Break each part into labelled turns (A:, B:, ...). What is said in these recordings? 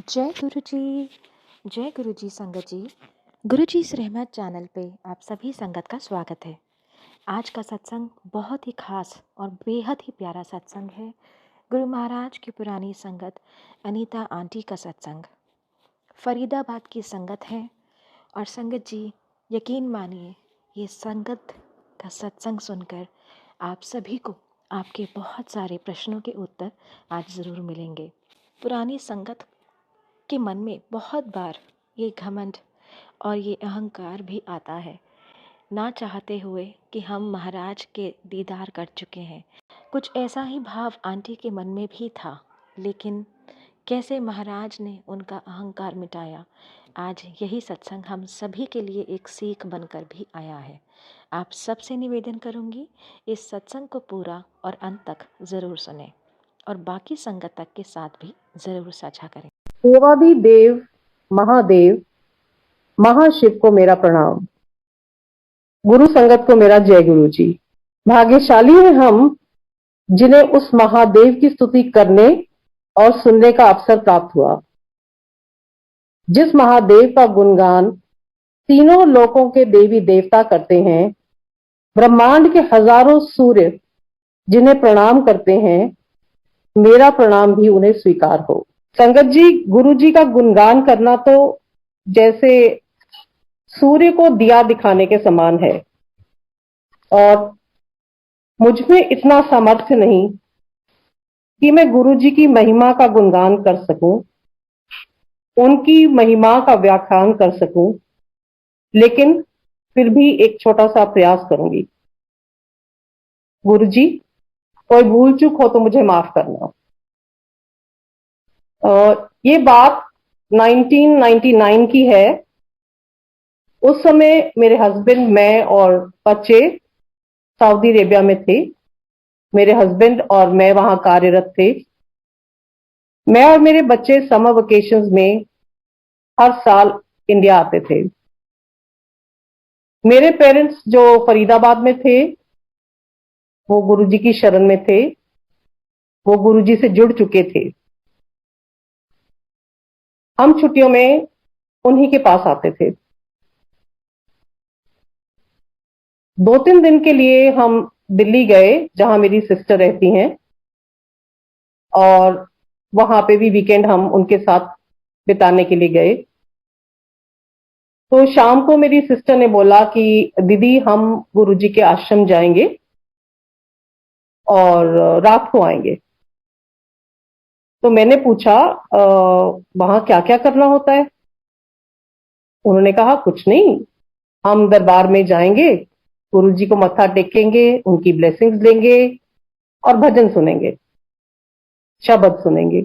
A: जय गुरु जी संगत जी। गुरु जी इस रहमत चैनल पे आप सभी संगत का स्वागत है। आज का सत्संग बहुत ही खास और बेहद ही प्यारा सत्संग है। गुरु महाराज की पुरानी संगत अनीता आंटी का सत्संग फरीदाबाद की संगत है। और संगत जी यकीन मानिए, ये संगत का सत्संग सुनकर आप सभी को आपके बहुत सारे प्रश्नों के उत्तर आज ज़रूर मिलेंगे। पुरानी संगत के मन में बहुत बार ये घमंड और ये अहंकार भी आता है, ना चाहते हुए कि हम महाराज के दीदार कर चुके हैं। कुछ ऐसा ही भाव आंटी के मन में भी था, लेकिन कैसे महाराज ने उनका अहंकार मिटाया, आज यही सत्संग हम सभी के लिए एक सीख बनकर भी आया है। आप सबसे निवेदन करूंगी, इस सत्संग को पूरा और अंत तक ज़रूर सुनें और बाकी संगत तक के साथ भी ज़रूर साझा करें।
B: देवादि देव महादेव महाशिव को मेरा प्रणाम। गुरु संगत को मेरा जय गुरु जी। भाग्यशाली हैं हम जिन्हें उस महादेव की स्तुति करने और सुनने का अवसर प्राप्त हुआ, जिस महादेव का गुणगान तीनों लोकों के देवी देवता करते हैं, ब्रह्मांड के हजारों सूर्य जिन्हें प्रणाम करते हैं। मेरा प्रणाम भी उन्हें स्वीकार हो। संगत जी, गुरु जी का गुणगान करना तो जैसे सूर्य को दिया दिखाने के समान है, और मुझ में इतना सामर्थ्य नहीं कि मैं गुरु जी की महिमा का गुणगान कर सकूं, उनकी महिमा का व्याख्यान कर सकूं, लेकिन फिर भी एक छोटा सा प्रयास करूंगी। गुरु जी, कोई भूल चूक हो तो मुझे माफ करना। ये बात 1999 की है। उस समय मेरे हस्बैंड, मैं और बच्चे सऊदी अरेबिया में थे। मेरे हस्बैंड और मैं वहां कार्यरत थे। मैं और मेरे बच्चे समर वेकेशंस में हर साल इंडिया आते थे। मेरे पेरेंट्स जो फरीदाबाद में थे, वो गुरुजी की शरण में थे, वो गुरुजी से जुड़ चुके थे। हम छुट्टियों में उन्हीं के पास आते थे। 2-3 दिन के लिए हम दिल्ली गए, जहां मेरी सिस्टर रहती हैं, और वहां पे भी वीकेंड हम उनके साथ बिताने के लिए गए। तो शाम को मेरी सिस्टर ने बोला कि दीदी, हम गुरुजी के आश्रम जाएंगे और रात को आएंगे। तो मैंने पूछा, वहां क्या क्या करना होता है? उन्होंने कहा, कुछ नहीं, हम दरबार में जाएंगे, गुरुजी को मत्था टेकेंगे, उनकी ब्लेसिंग्स लेंगे और भजन सुनेंगे, शब्द सुनेंगे,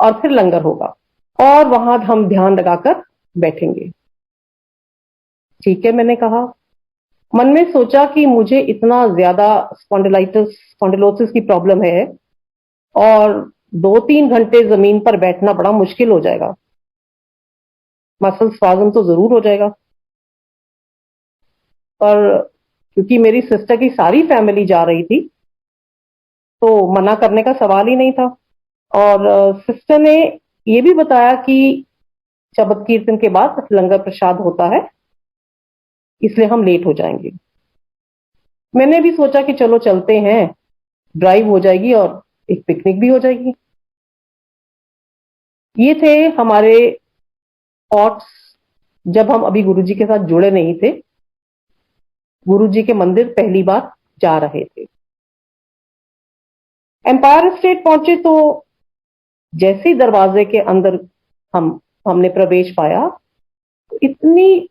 B: और फिर लंगर होगा और वहां हम ध्यान लगाकर बैठेंगे। ठीक है, मैंने कहा। मन में सोचा कि मुझे इतना ज्यादा स्पॉन्डिलोसिस की प्रॉब्लम है और 2-3 घंटे जमीन पर बैठना बड़ा मुश्किल हो जाएगा, मसल स्पाज्म तो जरूर हो जाएगा। पर क्योंकि मेरी सिस्टर की सारी फैमिली जा रही थी, तो मना करने का सवाल ही नहीं था। और सिस्टर ने ये भी बताया कि शबद कीर्तन के बाद लंगर प्रसाद होता है, इसलिए हम लेट हो जाएंगे। मैंने भी सोचा कि चलो चलते हैं, ड्राइव हो जाएगी और एक पिकनिक भी हो जाएगी। ये थे हमारे थॉट्स जब हम अभी गुरुजी के साथ जुड़े नहीं थे, गुरुजी के मंदिर पहली बार जा रहे थे। एम्पायर स्टेट पहुंचे तो जैसे ही दरवाजे के अंदर हमने प्रवेश पाया, तो इतनी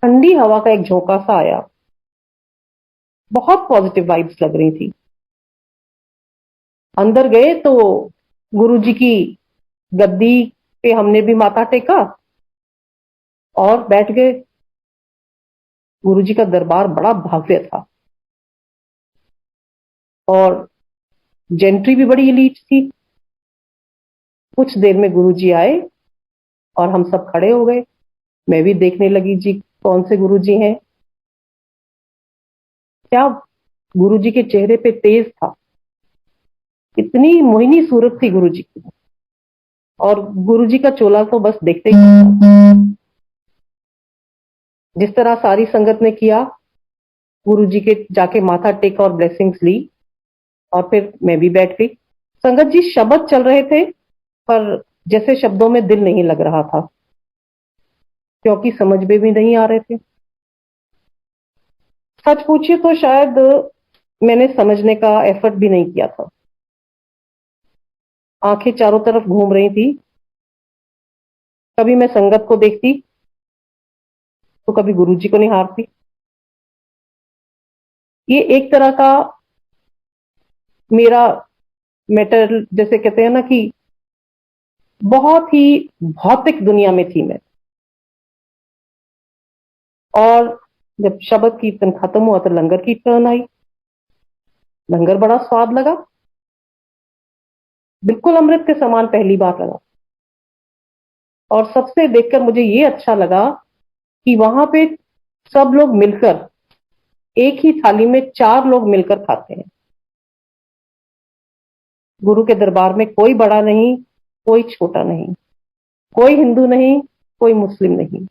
B: ठंडी हवा का एक झोंका सा आया, बहुत पॉजिटिव वाइब्स लग रही थी। अंदर गए तो गुरुजी की गद्दी पे हमने भी माथा टेका और बैठ गए। गुरुजी का दरबार बड़ा भव्य था और जेंट्री भी बड़ी एलीट थी। कुछ देर में गुरुजी आए और हम सब खड़े हो गए। मैं भी देखने लगी, जी कौन से गुरुजी हैं। क्या गुरुजी के चेहरे पे तेज था, इतनी मोहिनी सूरत थी गुरुजी की। और गुरुजी का चोला तो बस देखते ही था। जिस तरह सारी संगत ने किया, गुरुजी के जाके माथा टेका और ब्लेसिंग्स ली, और फिर मैं भी बैठ गई। संगत जी शब्द चल रहे थे, पर जैसे शब्दों में दिल नहीं लग रहा था, क्योंकि समझ में भी नहीं आ रहे थे। सच पूछिए तो शायद मैंने समझने का एफर्ट भी नहीं किया था। आंखें चारों तरफ घूम रही थी, कभी मैं संगत को देखती तो कभी गुरुजी को निहारती। ये एक तरह का मेरा मैटर, जैसे कहते हैं ना कि बहुत ही भौतिक दुनिया में थी मैं। और जब शब्द कीर्तन खत्म हुआ तो लंगर की टर्न आई। लंगर बड़ा स्वाद लगा, बिल्कुल अमृत के समान पहली बार लगा। और सबसे देखकर मुझे ये अच्छा लगा कि वहां पे सब लोग मिलकर, एक ही थाली में 4 लोग मिलकर खाते हैं। गुरु के दरबार में कोई बड़ा नहीं, कोई छोटा नहीं, कोई हिंदू नहीं, कोई मुस्लिम नहीं।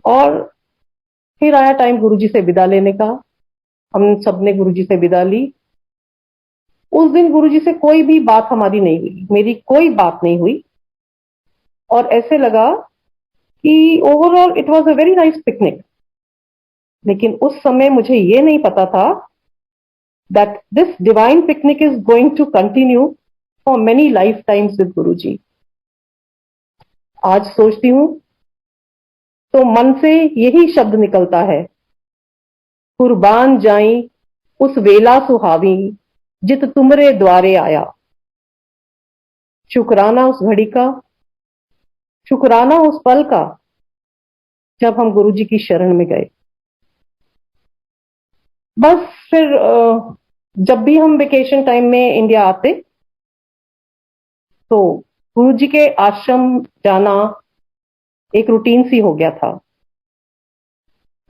B: और फिर आया टाइम गुरुजी से विदा लेने का। हम सबने गुरुजी से विदा ली। उस दिन गुरुजी से कोई भी बात हमारी नहीं हुई, मेरी कोई बात नहीं हुई। और ऐसे लगा कि overall it was a very nice picnic. लेकिन उस समय मुझे ये नहीं पता था that this divine picnic is going to continue for many life times with Guruji. आज सोचती हूं तो मन से यही शब्द निकलता है, कुर्बान जाई उस वेला सुहावी जित तुमरे द्वारे आया। शुक्राना उस घड़ी का, शुक्राना उस पल का जब हम गुरुजी की शरण में गए। बस फिर जब भी हम वेकेशन टाइम में इंडिया आते तो गुरुजी के आश्रम जाना एक रूटीन सी हो गया था।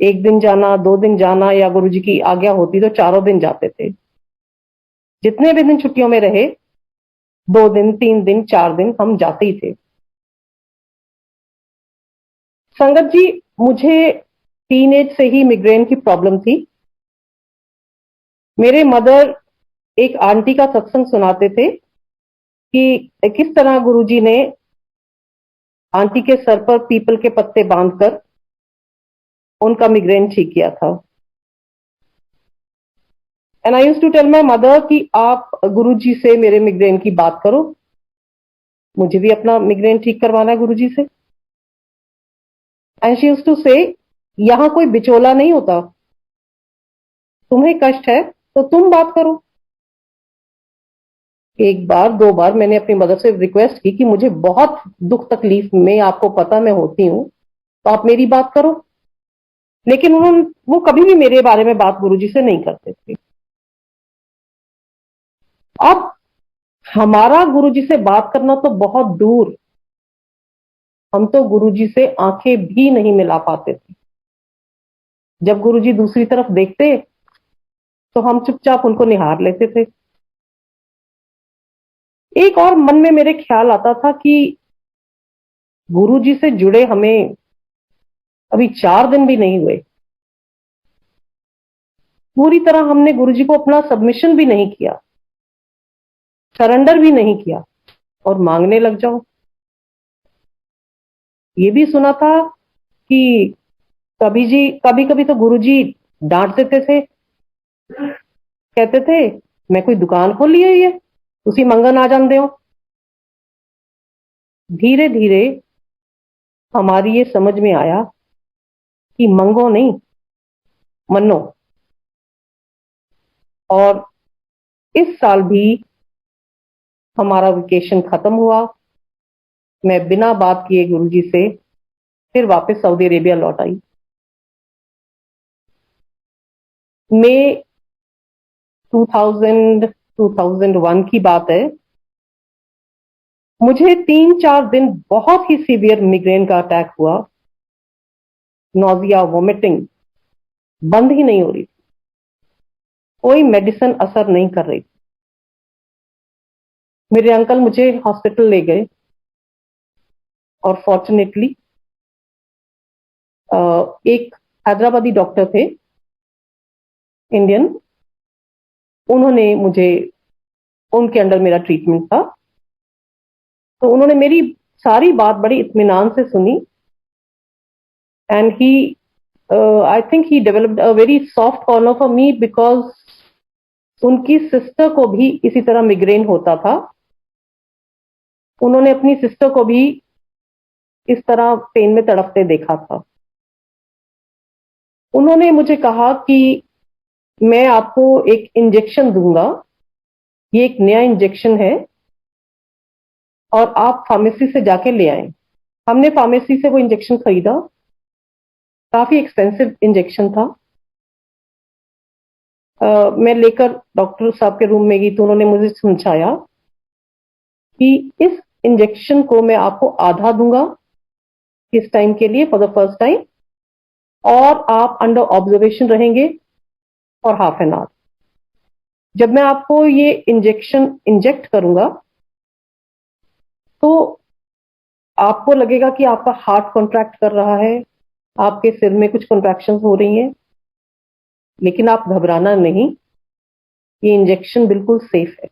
B: एक दिन जाना, 2 दिन जाना, या गुरुजी की आज्ञा होती तो 4 दिन जाते थे। जितने भी दिन छुट्टियों में रहे, 2 दिन, 3 दिन, 4 दिन हम जाते ही थे। संगत जी, मुझे टीनेज से ही मिग्रेन की प्रॉब्लम थी। मेरे मदर एक आंटी का सत्संग सुनाते थे कि किस तरह गुरुजी ने आंटी के सर पर पीपल के पत्ते बांधकर उनका मिग्रेन ठीक किया था। And I used to tell my mother कि आप गुरुजी से मेरे मिग्रेन की बात करो, मुझे भी अपना मिग्रेन ठीक करवाना है गुरुजी से। एंड शी यूज्ड टू से, यहां कोई बिचौला नहीं होता, तुम्हें कष्ट है तो तुम बात करो। एक बार 2 बार मैंने अपनी मदर से रिक्वेस्ट की कि मुझे बहुत दुख तकलीफ में, आपको पता मैं होती हूं, तो आप मेरी बात करो। लेकिन वो कभी भी मेरे बारे में बात गुरुजी से नहीं करते थे। अब हमारा गुरुजी से बात करना तो बहुत दूर, हम तो गुरुजी से आंखें भी नहीं मिला पाते थे। जब गुरुजी दूसरी तरफ देखते तो हम चुपचाप उनको निहार लेते थे। एक और मन में मेरे ख्याल आता था कि गुरुजी से जुड़े हमें अभी 4 दिन भी नहीं हुए, पूरी तरह हमने गुरुजी को अपना सबमिशन भी नहीं किया, सरेंडर भी नहीं किया, और मांगने लग जाओ। ये भी सुना था कि कभी कभी तो गुरुजी डांट देते थे, कहते थे मैं कोई दुकान खोल ली है, ये उसी मंगन आ जान दो। धीरे धीरे हमारी ये समझ में आया कि मंगो नहीं, मनो। और इस साल भी हमारा वेकेशन खत्म हुआ, मैं बिना बात किए गुरुजी से फिर वापस सऊदी अरेबिया लौट आई। मई 2001 की बात है। मुझे 3-4 दिन बहुत ही सीवियर मिग्रेन का अटैक हुआ। नोजिया, वोमिटिंग बंद ही नहीं हो रही थी, कोई मेडिसिन असर नहीं कर रही थी। मेरे अंकल मुझे हॉस्पिटल ले गए और फॉर्चुनेटली एक हैदराबादी डॉक्टर थे, इंडियन, उन्होंने मुझे, उनके अंडर मेरा ट्रीटमेंट था। तो उन्होंने मेरी सारी बात बड़ी इत्मीनान से सुनी and he I think he developed a very soft corner for me because उनकी सिस्टर को भी इसी तरह मिग्रेन होता था। उन्होंने अपनी सिस्टर को भी इस तरह पेन में तड़पते देखा था। उन्होंने मुझे कहा कि मैं आपको एक इंजेक्शन दूंगा, ये एक नया इंजेक्शन है और आप फार्मेसी से जाके ले आए। हमने फार्मेसी से वो इंजेक्शन खरीदा, काफी एक्सपेंसिव इंजेक्शन था। मैं लेकर डॉक्टर साहब के रूम में गई तो उन्होंने मुझे समझाया कि इस इंजेक्शन को मैं आपको आधा दूंगा इस टाइम के लिए, फॉर द फर्स्ट टाइम, और आप अंडर ऑब्जर्वेशन रहेंगे फॉर हाफ एन आवर। जब मैं आपको ये इंजेक्शन इंजेक्ट करूंगा तो आपको लगेगा कि आपका हार्ट कॉन्ट्रैक्ट कर रहा है, आपके सिर में कुछ कॉन्ट्रैक्शंस हो रही हैं, लेकिन आप घबराना नहीं, ये इंजेक्शन बिल्कुल सेफ है।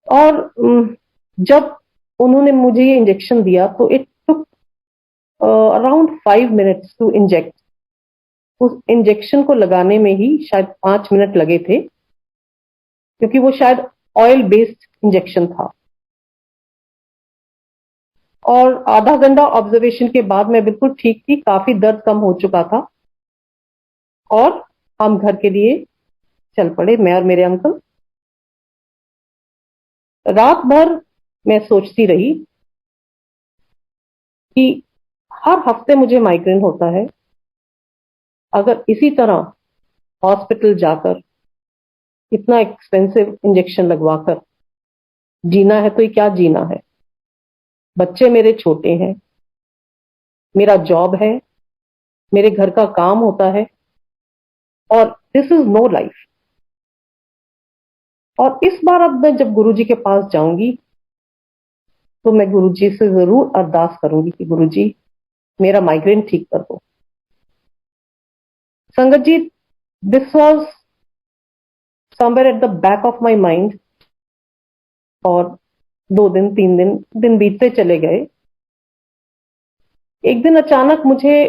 B: और जब उन्होंने मुझे ये इंजेक्शन दिया तो it took around 5 minutes to inject. उस इंजेक्शन को लगाने में ही शायद 5 मिनट लगे थे, क्योंकि वो शायद ऑयल बेस्ड इंजेक्शन था। और आधा घंटा ऑब्जर्वेशन के बाद मैं बिल्कुल ठीक थी, काफी दर्द कम हो चुका था और हम घर के लिए चल पड़े, मैं और मेरे अंकल। रात भर मैं सोचती रही कि हर हफ्ते मुझे माइग्रेन होता है, अगर इसी तरह हॉस्पिटल जाकर इतना एक्सपेंसिव इंजेक्शन लगवाकर जीना है तो ये क्या जीना है। बच्चे मेरे छोटे हैं, मेरा जॉब है, मेरे घर का काम होता है, और दिस इज नो लाइफ। और इस बार अब मैं जब गुरुजी के पास जाऊंगी तो मैं गुरुजी से जरूर अरदास करूंगी कि गुरुजी मेरा माइग्रेन ठीक कर दो। Sangat ji, this was somewhere at the back of my mind. और 2 दिन 3 दिन दिन बीतते चले गए। एक दिन अचानक मुझे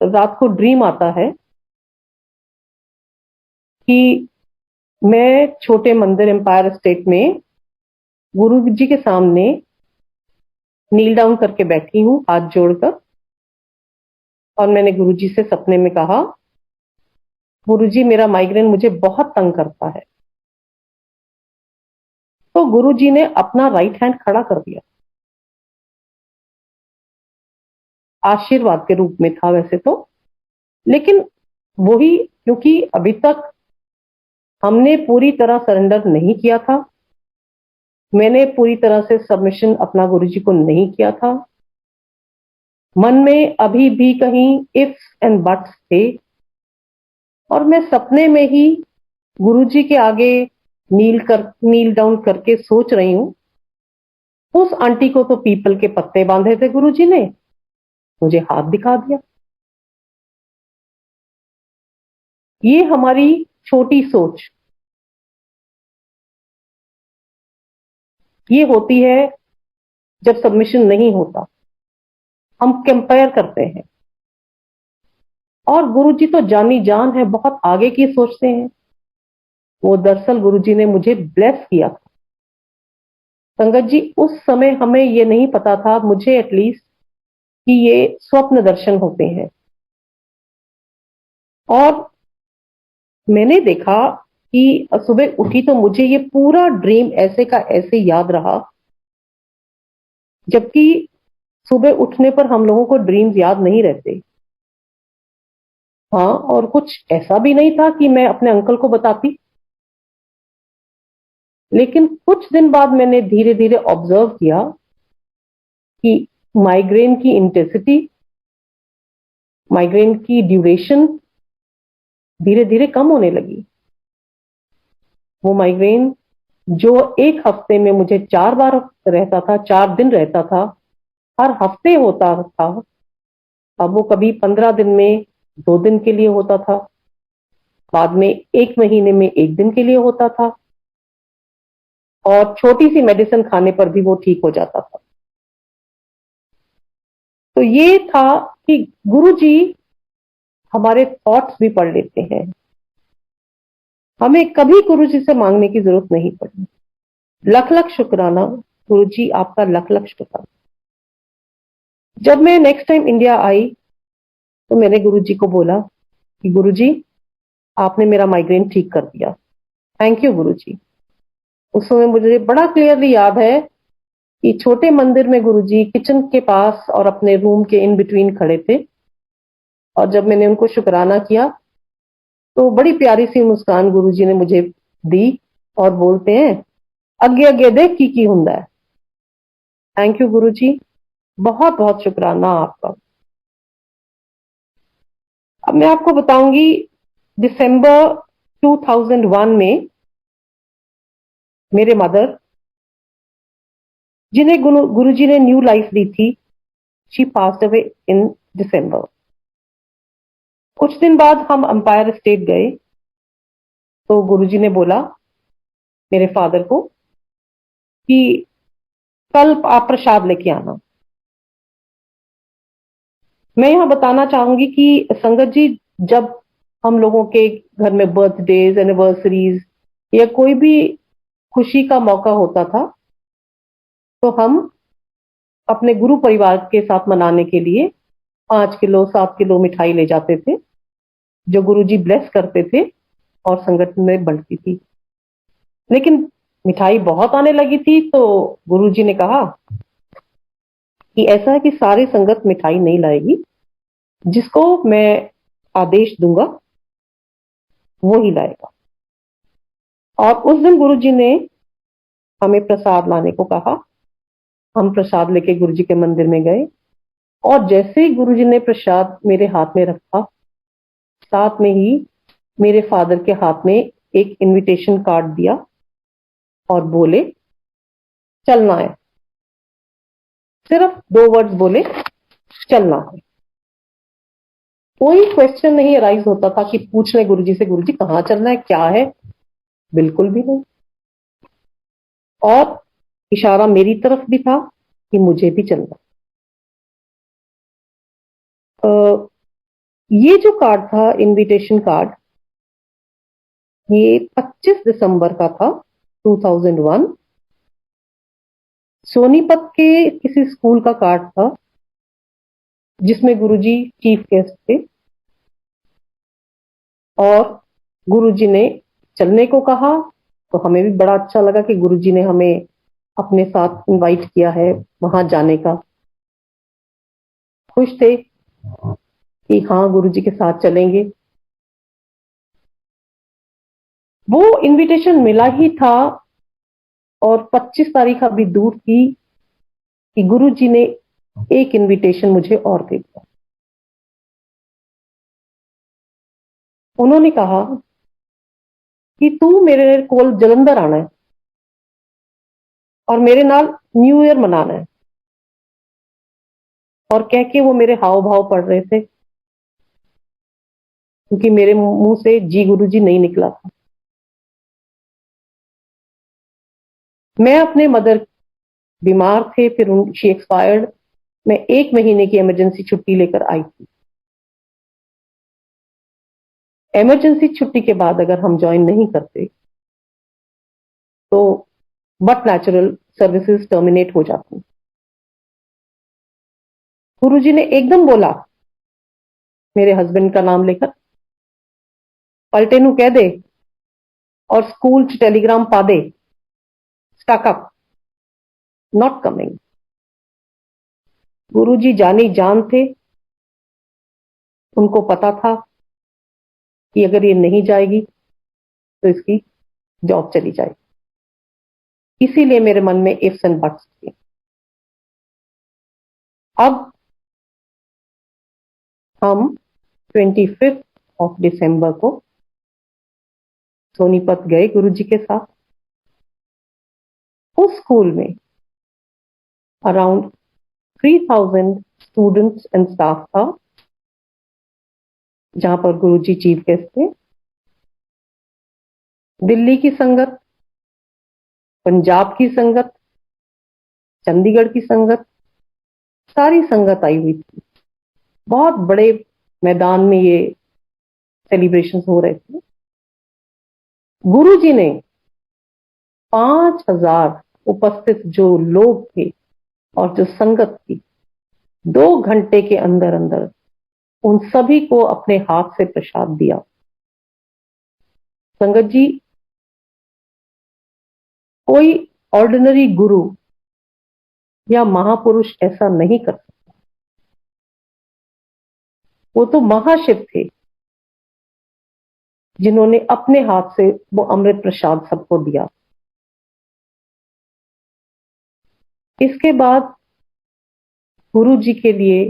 B: रात को ड्रीम आता है कि मैं छोटे मंदिर एम्पायर स्टेट में गुरु जी के सामने नील डाउन करके बैठी हूं, हाथ जोड़कर, और मैंने गुरु जी से सपने में कहा, गुरु जी मेरा माइग्रेन मुझे बहुत तंग करता है। तो गुरु जी ने अपना राइट हैंड खड़ा कर दिया, आशीर्वाद के रूप में था वैसे तो, लेकिन वही, क्योंकि अभी तक हमने पूरी तरह सरेंडर नहीं किया था, मैंने पूरी तरह से सबमिशन अपना गुरुजी को नहीं किया था, मन में अभी भी कहीं इफ्स एंड बट्स थे, और मैं सपने में ही गुरुजी के आगे नील डाउन करके सोच रही हूं, उस आंटी को तो पीपल के पत्ते बांधे थे गुरुजी ने, मुझे हाथ दिखा दिया। ये हमारी छोटी सोच, ये होती है जब सबमिशन नहीं होता, हम कंपेयर करते हैं। और गुरुजी तो जानी जान है, बहुत आगे की सोचते हैं। वो दरअसल गुरुजी ने मुझे ब्लेस किया था। संगत जी, उस समय हमें ये नहीं पता था, मुझे एटलीस्ट, कि ये स्वप्न दर्शन होते हैं। और मैंने देखा कि सुबह उठी तो मुझे ये पूरा ड्रीम ऐसे का ऐसे याद रहा, जबकि सुबह उठने पर हम लोगों को ड्रीम्स याद नहीं रहते। हाँ, और कुछ ऐसा भी नहीं था कि मैं अपने अंकल को बताती, लेकिन कुछ दिन बाद मैंने धीरे धीरे ऑब्जर्व किया कि माइग्रेन की इंटेंसिटी, माइग्रेन की ड्यूरेशन धीरे धीरे कम होने लगी। वो माइग्रेन जो एक हफ्ते में मुझे 4 बार रहता था, 4 दिन रहता था, हर हफ्ते होता था। अब वो कभी 15 दिन में 2 दिन के लिए होता था, बाद में 1 महीने में 1 दिन के लिए होता था, और छोटी सी मेडिसिन खाने पर भी वो ठीक हो जाता था। तो ये था कि गुरुजी हमारे थॉट्स भी पढ़ लेते हैं। हमें कभी गुरुजी से मांगने की जरूरत नहीं पड़ी। लख लख शुक्राना गुरुजी, आपका लख लख शुक्राना। जब मैं नेक्स्ट टाइम इंडिया आई तो मैंने गुरुजी को बोला कि गुरुजी, आपने मेरा माइग्रेन ठीक कर दिया, थैंक यू गुरुजी। उस समय मुझे बड़ा क्लियरली याद है कि छोटे मंदिर में गुरुजी किचन के पास और अपने रूम के इन बिटवीन खड़े थे, और जब मैंने उनको शुक्राना किया तो बड़ी प्यारी सी मुस्कान गुरुजी ने मुझे दी और बोलते हैं, अगे अगे देख की हुंदा है। थैंक यू गुरुजी, बहुत बहुत शुक्राना आपका। अब मैं आपको बताऊंगी, दिसंबर 2001 में मेरे मदर, जिन्हें गुरुजी ने न्यू लाइफ दी थी, शी पास्ड अवे इन दिसंबर। कुछ दिन बाद हम अंपायर स्टेट गए तो गुरुजी ने बोला मेरे फादर को कि कल आप प्रसाद लेके आना। मैं यहां बताना चाहूंगी कि संगत जी, जब हम लोगों के घर में बर्थडेज, एनिवर्सरीज या कोई भी खुशी का मौका होता था, तो हम अपने गुरु परिवार के साथ मनाने के लिए 5 किलो 7 किलो मिठाई ले जाते थे, जो गुरुजी ब्लेस करते थे और संगत में बढ़ती थी। लेकिन मिठाई बहुत आने लगी थी तो गुरुजी ने कहा कि ऐसा है कि सारी संगत मिठाई नहीं लाएगी, जिसको मैं आदेश दूंगा वो ही लाएगा। और उस दिन गुरुजी ने हमें प्रसाद लाने को कहा। हम प्रसाद लेके गुरुजी के मंदिर में गए, और जैसे ही गुरुजी ने प्रसाद मेरे हाथ में रखा, साथ में ही मेरे फादर के हाथ में एक इनविटेशन कार्ड दिया और बोले चलना है। सिर्फ 2 वर्ड्स बोले, चलना है। कोई क्वेश्चन नहीं अराइज होता था कि पूछ ले गुरुजी से, गुरुजी कहाँ चलना है, क्या है, बिल्कुल भी नहीं। और इशारा मेरी तरफ भी था कि मुझे भी चलना। ये जो कार्ड था, इनविटेशन कार्ड, ये 25 दिसंबर का था 2001। सोनीपत के किसी स्कूल का कार्ड था, जिसमें गुरुजी चीफ गेस्ट थे, और गुरुजी ने चलने को कहा। तो हमें भी बड़ा अच्छा लगा कि गुरुजी ने हमें अपने साथ इनवाइट किया है वहां जाने का। खुश थे कि हाँ गुरुजी के साथ चलेंगे। वो इनविटेशन मिला ही था, और 25 तारीख अभी दूर थी कि गुरुजी ने एक इनविटेशन मुझे और दे दिया। उन्होंने कहा कि तू मेरे कोल जलंधर आना है और मेरे नाल न्यू ईयर मनाना है। और कह के वो मेरे हाव भाव पढ़ रहे थे, क्योंकि मेरे मुंह से जी गुरुजी नहीं निकला था। मैं अपने मदर बीमार थे, फिर शी एक्सपायर्ड। मैं 1 महीने की इमरजेंसी छुट्टी लेकर आई थी। इमरजेंसी छुट्टी के बाद अगर हम ज्वाइन नहीं करते तो बट नेचुरल सर्विसेज टर्मिनेट हो जाती। गुरुजी ने एकदम बोला, मेरे हस्बैंड का नाम लेकर, पलटे नु कह दे और स्कूल च टेलीग्राम पा दे, स्टक अप, नॉट कमिंग। गुरुजी जानी जान थे। उनको पता था कि अगर ये नहीं जाएगी तो इसकी जॉब चली जाएगी। इसीलिए मेरे मन में इफ्स एंड बट्स थे। अब हम 25 दिसंबर को सोनीपत गए गुरुजी के साथ। उस स्कूल में अराउंड 3000 स्टूडेंट्स एंड स्टाफ था, जहां पर गुरुजी चीफ गेस्ट थे। दिल्ली की संगत, पंजाब की संगत, चंडीगढ़ की संगत, सारी संगत आई हुई थी। बहुत बड़े मैदान में ये सेलिब्रेशन हो रहे थे। गुरुजी ने 5000 उपस्थित जो लोग थे और जो संगत थी, 2 घंटे के अंदर अंदर उन सभी को अपने हाथ से प्रसाद दिया। संगत जी, कोई ऑर्डिनरी गुरु या महापुरुष ऐसा नहीं कर सकता। वो तो महाशिव थे, जिन्होंने अपने हाथ से वो अमृत प्रसाद सबको दिया। इसके बाद गुरु जी के लिए,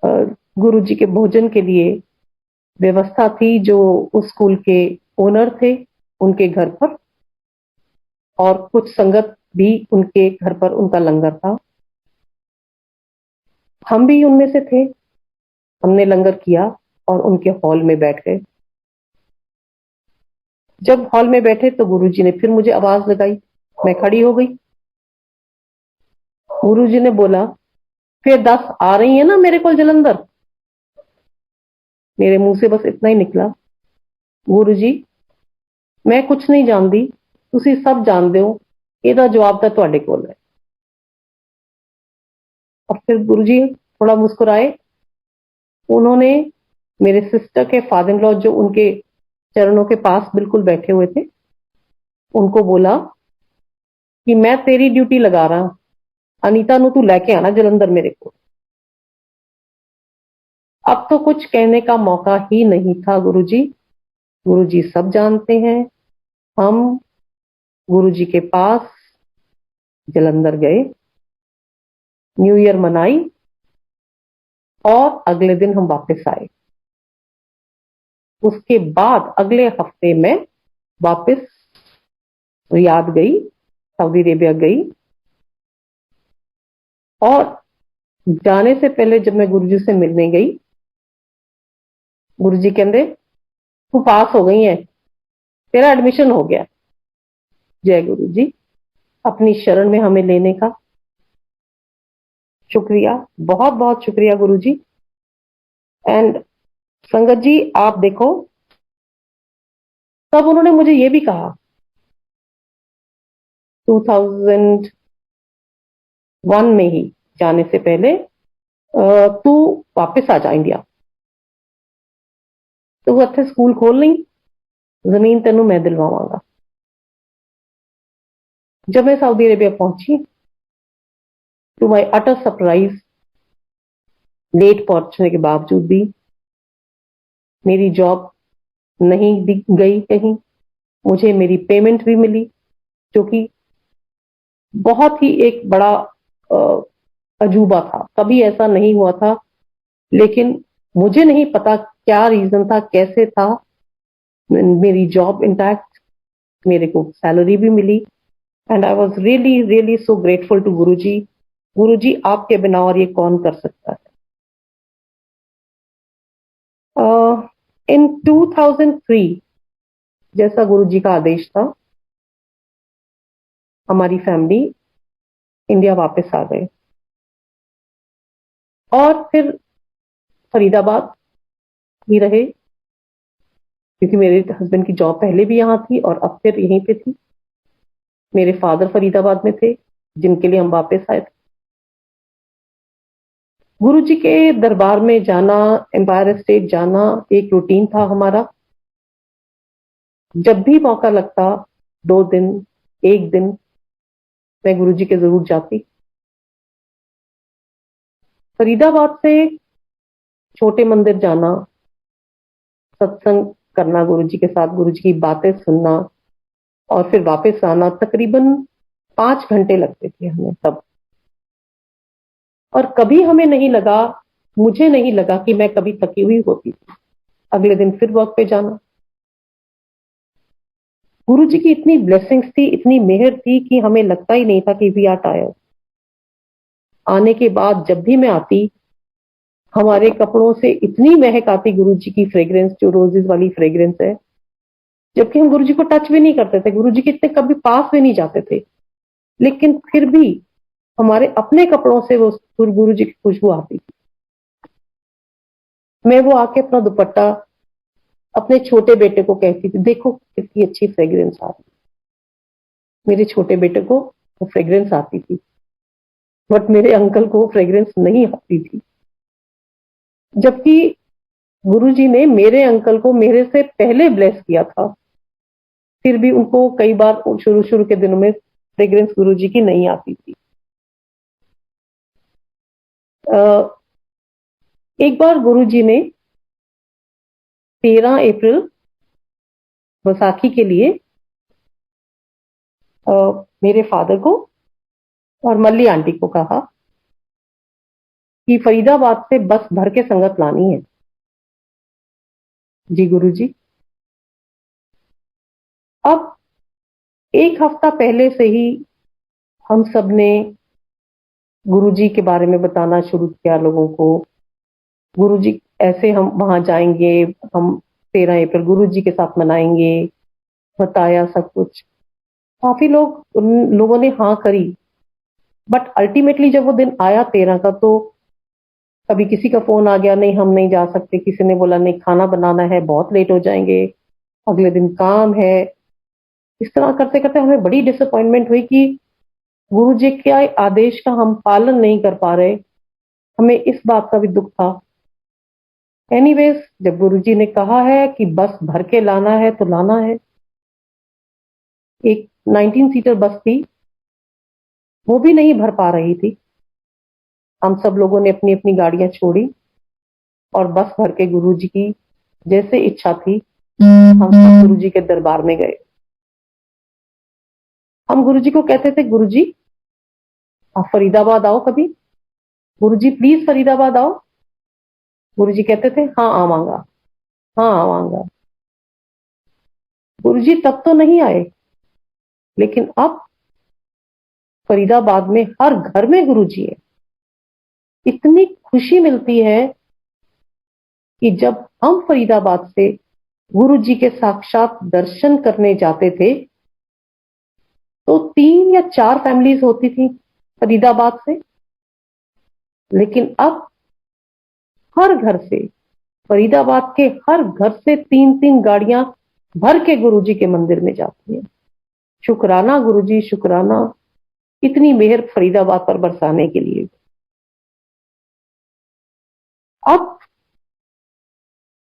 B: गुरु जी के भोजन के लिए व्यवस्था थी, जो उस स्कूल के ओनर थे उनके घर पर, और कुछ संगत भी उनके घर पर उनका लंगर था। हम भी उनमें से थे। हमने लंगर किया और उनके हॉल में बैठ गए। जब हॉल में बैठे तो गुरुजी ने फिर मुझे आवाज लगाई। मैं खड़ी हो गई। गुरुजी ने बोला, फिर 10 आ रही है ना मेरे को जलंधर। मेरे मुंह से बस इतना ही निकला, गुरुजी मैं कुछ नहीं जानती, तुसी सब जानते हो, ਇਹਦਾ जवाब तो ਤੁਹਾਡੇ ਕੋਲ है। और फिर गुरुजी थोड़ा मुस्कुराए। उन्होंने मेरे सिस्टर के फादर इन लॉ, जो उनके चरणों के पास बिल्कुल बैठे हुए थे, उनको बोला कि मैं तेरी ड्यूटी लगा रहा, अनीता नु तू लेके आना जलंधर मेरे को। अब तो कुछ कहने का मौका ही नहीं था गुरुजी। गुरुजी सब जानते हैं। हम गुरुजी के पास जलंधर गए, न्यू ईयर मनाई और अगले दिन हम वापस आए। उसके बाद अगले हफ्ते में वापस रियाद गई, सऊदी अरेबिया गई। और जाने से पहले जब मैं गुरुजी से मिलने गई, गुरुजी कहते तू पास हो गई है, तेरा एडमिशन हो गया। जय गुरु जी, अपनी शरण में हमें लेने का शुक्रिया, बहुत बहुत शुक्रिया गुरु जी। एंड संगत जी आप देखो, तब उन्होंने मुझे ये भी कहा 2001 में ही, जाने से पहले, तू वापस आ जा इंडिया, तू इत्थे स्कूल खोल नहीं, जमीन तेनू मैं दिलवावांगा। जब मैं सऊदी अरेबिया पहुंची, to my utter surprise, late पहुंचने के बावजूद भी मेरी जॉब नहीं गई कहीं। मुझे मेरी पेमेंट भी मिली, जो कि बहुत ही एक बड़ा अजूबा था। कभी ऐसा नहीं हुआ था, लेकिन मुझे नहीं पता क्या रीजन था, कैसे था, मेरी जॉब इंटैक्ट, मेरे को सैलरी भी मिली। And I was really really so grateful to Guru ji. गुरु जी आपके बिना और ये कौन कर सकता है। इन 2003, जैसा गुरु जी का आदेश था, हमारी फैमिली इंडिया वापस आ गए और फिर फरीदाबाद ही रहे, क्योंकि मेरे हस्बैंड की जॉब पहले भी यहाँ थी और अब फिर यहीं पे थी। मेरे फादर फरीदाबाद में थे, जिनके लिए हम वापस आए थे। गुरु जी के दरबार में जाना, एम्पायर स्टेट जाना एक रूटीन था हमारा। जब भी मौका लगता, 2 दिन, 1 दिन, मैं गुरु जी के जरूर जाती। फरीदाबाद से छोटे मंदिर जाना, सत्संग करना गुरु जी के साथ, गुरु जी की बातें सुनना और फिर वापस आना, तकरीबन 5 घंटे लगते थे हमें तब। और कभी हमें नहीं लगा, मुझे नहीं लगा कि मैं कभी थकी हुई होती। अगले दिन फिर वर्क पे जाना। गुरु जी की इतनी ब्लेसिंग्स थी, इतनी मेहर थी कि हमें लगता ही नहीं था कि वी आर टायर्ड। आने के बाद जब भी मैं आती, हमारे कपड़ों से इतनी महक आती गुरु जी की फ्रेग्रेंस, जो रोजेज वाली फ्रेग्रेंस है, जबकि हम गुरु जी को टच भी नहीं करते थे, गुरु जी के इतने कभी पास भी नहीं जाते थे, लेकिन फिर भी हमारे अपने कपड़ों से वो गुरु जी की खुशबू आती थी। मैं वो आके अपना दुपट्टा अपने छोटे बेटे को कहती थी, देखो कितनी अच्छी फ्रेग्रेंस आ रही। मेरे छोटे बेटे को वो फ्रेग्रेंस आती थी, बट मेरे अंकल को वो फ्रेग्रेंस नहीं आती थी। जबकि गुरुजी ने मेरे अंकल को मेरे से पहले ब्लेस किया था, फिर भी उनको कई बार शुरू शुरू के दिनों में फ्रेग्रेंस गुरुजी की नहीं आती थी। एक बार गुरुजी ने 13 अप्रैल बैसाखी के लिए मेरे फादर को और मल्ली आंटी को कहा कि फरीदाबाद से बस भर के संगत लानी है। जी गुरुजी। अब एक हफ्ता पहले से ही हम सब ने गुरुजी के बारे में बताना शुरू किया लोगों को। गुरुजी ऐसे हम वहां जाएंगे, हम 13 अप्रैल गुरुजी के साथ मनाएंगे, बताया सब कुछ। काफी लोग, उन लोगों ने हाँ करी, बट अल्टीमेटली जब वो दिन आया 13 का, तो कभी किसी का फोन आ गया, नहीं हम नहीं जा सकते, किसी ने बोला नहीं खाना बनाना है, बहुत लेट हो जाएंगे, अगले दिन काम है। इस तरह करते करते हमें बड़ी डिसअपॉइंटमेंट हुई कि गुरु जी के आदेश का हम पालन नहीं कर पा रहे। हमें इस बात का भी दुख था। एनीवेज, जब गुरु जी ने कहा है कि बस भर के लाना है तो लाना है। एक 19 सीटर बस थी, वो भी नहीं भर पा रही थी। हम सब लोगों ने अपनी अपनी गाड़ियां छोड़ी और बस भर के गुरु जी की जैसे इच्छा थी, हम सब गुरु जी के दरबार में गए। हम गुरु जी को कहते थे, गुरु जी आप फरीदाबाद आओ कभी, गुरु जी प्लीज फरीदाबाद आओ। गुरु जी कहते थे हाँ आवांगा, हाँ आवांगा। गुरु जी तब तो नहीं आए, लेकिन अब फरीदाबाद में हर घर में गुरु जी है। इतनी खुशी मिलती है कि जब हम फरीदाबाद से गुरु जी के साक्षात दर्शन करने जाते थे, तो 3 या 4 फैमिलीज होती थी फरीदाबाद से, लेकिन अब हर घर से, फरीदाबाद के हर घर से 3-3 गाड़ियां भर के गुरु जी के मंदिर में जाती हैं। शुक्राना गुरु जी, शुक्राना, इतनी मेहर फरीदाबाद पर बरसाने के लिए। अब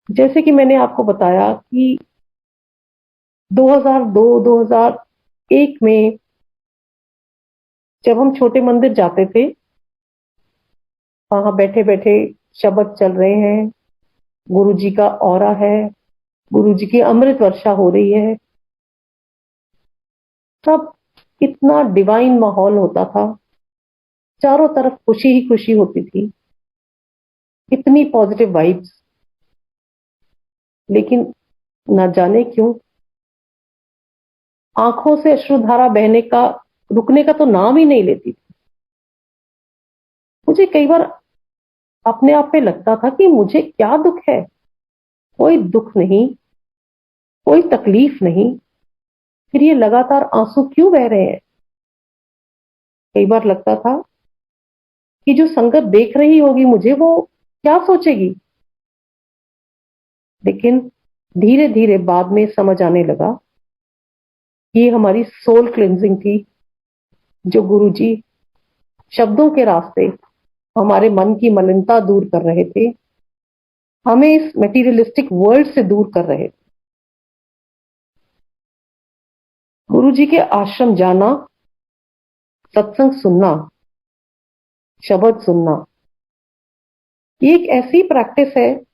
B: जैसे कि मैंने आपको बताया कि 2002-2001 में जब हम छोटे मंदिर जाते थे, वहां बैठे बैठे शब्द चल रहे हैं, गुरु जी का औरा है, गुरु जी की अमृत वर्षा हो रही है, सब इतना डिवाइन माहौल होता था, चारों तरफ खुशी ही खुशी होती थी, इतनी पॉजिटिव वाइब्स। लेकिन न जाने क्यों आंखों से अश्रुधारा बहने का, रुकने का तो नाम ही नहीं लेती थी। मुझे कई बार अपने आप पे लगता था कि मुझे क्या दुख है। कोई दुख नहीं, कोई तकलीफ नहीं, फिर ये लगातार आंसू क्यों बह रहे हैं। कई बार लगता था कि जो संगत देख रही होगी मुझे, वो क्या सोचेगी। लेकिन धीरे धीरे बाद में समझ आने लगा कि ये हमारी सोल क्लिंजिंग थी, जो गुरुजी शब्दों के रास्ते हमारे मन की मलिनता दूर कर रहे थे, हमें इस मटेरियलिस्टिक वर्ल्ड से दूर कर रहे थे। गुरुजी के आश्रम जाना, सत्संग सुनना, शब्द सुनना, ये एक ऐसी प्रैक्टिस है,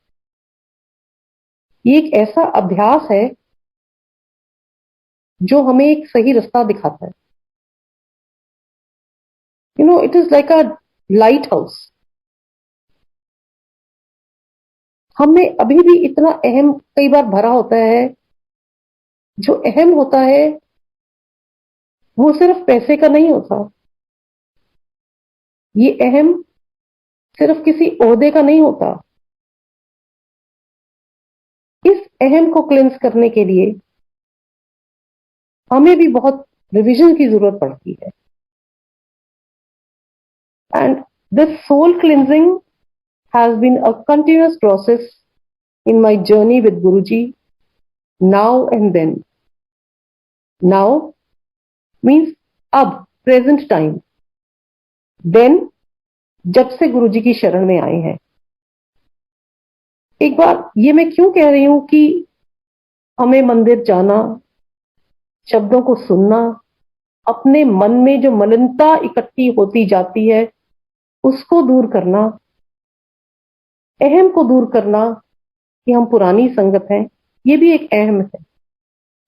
B: ये एक ऐसा अभ्यास है जो हमें एक सही रास्ता दिखाता है। It is like a light house. हमें अभी भी इतना अहम कई बार भरा होता है जो अहम होता है वो सिर्फ पैसे का नहीं होता, ये अहम सिर्फ किसी ओहदे का नहीं होता। इस अहम को क्लेंस करने के लिए हमें भी बहुत रिवीजन की जरूरत पड़ती है। And this soul cleansing has been a continuous process in my journey with Guruji, now and then. Now means अब, present time. Then जब से गुरुजी की शरण में आए हैं। एक बार ये मैं क्यों कह रही हूं कि हमें मंदिर जाना, शब्दों को सुनना, अपने मन में जो मलिनता इकट्ठी होती जाती है उसको दूर करना, अहम को दूर करना कि हम पुरानी संगत हैं, ये भी एक अहम है।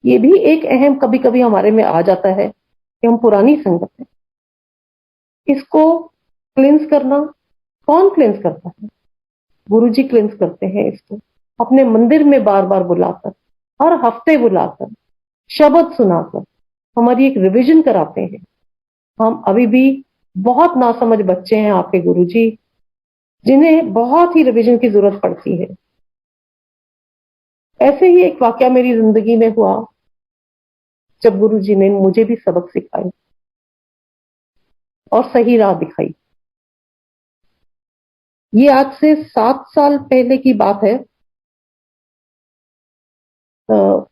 B: ये भी एक अहम कभी कभी हमारे में आ जाता है कि हम पुरानी संगत हैं। इसको क्लिंस करना, कौन क्लिंस करता है? गुरुजी क्लिंस करते हैं इसको, अपने मंदिर में बार बार बुलाकर, हर हफ्ते बुलाकर, शब्द सुनाकर हमारी एक रिवीजन कराते हैं। हम अभी भी बहुत नासमझ बच्चे हैं आपके गुरुजी, जिन्हें बहुत ही रिवीजन की जरूरत पड़ती है। ऐसे ही एक वाकया मेरी जिंदगी में हुआ जब गुरुजी ने मुझे भी सबक सिखाए और सही राह दिखाई। ये आज से 7 साल पहले की बात है।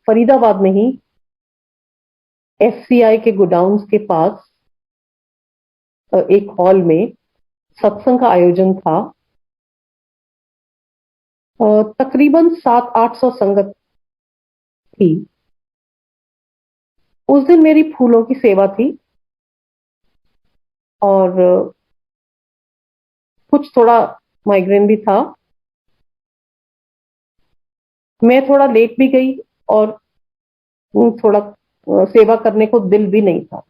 B: फरीदाबाद में ही एफसीआई के गोडाउन्स के पास एक हॉल में सत्संग का आयोजन था। तकरीबन 700-800 संगत थी। उस दिन मेरी फूलों की सेवा थी और कुछ थोड़ा माइग्रेन भी था। मैं थोड़ा लेट भी गई और थोड़ा सेवा करने को दिल भी नहीं था।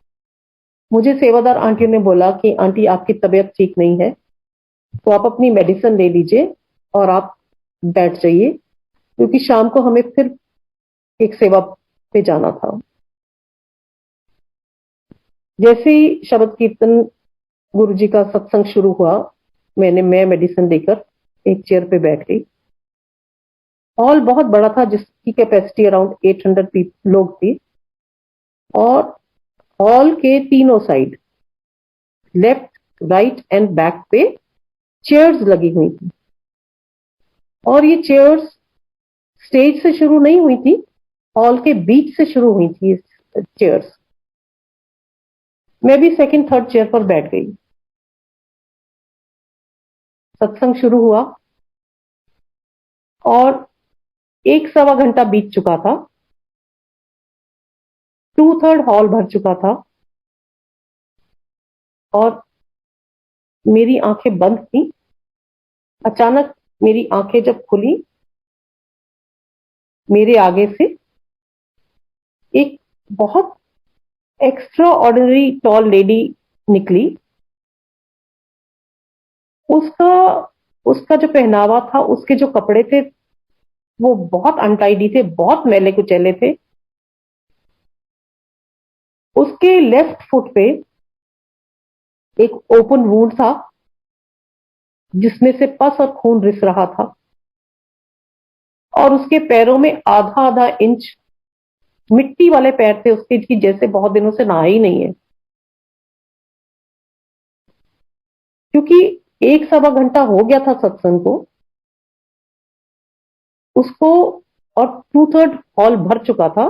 B: मुझे सेवादार आंटियों ने बोला कि आंटी आपकी तबीयत ठीक नहीं है, तो आप अपनी मेडिसिन ले लीजिए और आप बैठ जाइए, क्योंकि शाम को हमें फिर एक सेवा पे जाना था। जैसे ही शब्द कीर्तन गुरुजी का सत्संग शुरू हुआ, मैं मेडिसिन लेकर एक चेयर पे बैठ गई। हॉल बहुत बड़ा था, जिसकी कैपेसिटी अराउंड 800 लोग थी और हॉल के तीनों side, left, right and back पे चेयर्स लगी हुई थी। और ये चेयर्स स्टेज से शुरू नहीं हुई थी, हॉल के बीच से शुरू हुई थी चेयर्स। मैं भी सेकंड थर्ड चेयर पर बैठ गई। सत्संग शुरू हुआ और 1-1.25 घंटा बीत चुका था। 2/3 हॉल भर चुका था और मेरी आंखें बंद थी। अचानक मेरी आंखें जब खुली, मेरे आगे से एक बहुत एक्स्ट्रा ऑर्डिनरी टॉल लेडी निकली। उसका उसका जो पहनावा था, उसके जो कपड़े थे, वो बहुत अनटाइडी थे, बहुत मैले कुचैले थे। उसके लेफ्ट फुट पे एक ओपन वुंड था, जिसमें से पस और खून रिस रहा था। और उसके पैरों में आधा आधा इंच मिट्टी वाले पैर थे उसके, कि जैसे बहुत दिनों से नहा ही नहीं है। क्योंकि 1-1.25 घंटा हो गया था सत्संग को, उसको, और 2/3 हॉल भर चुका था।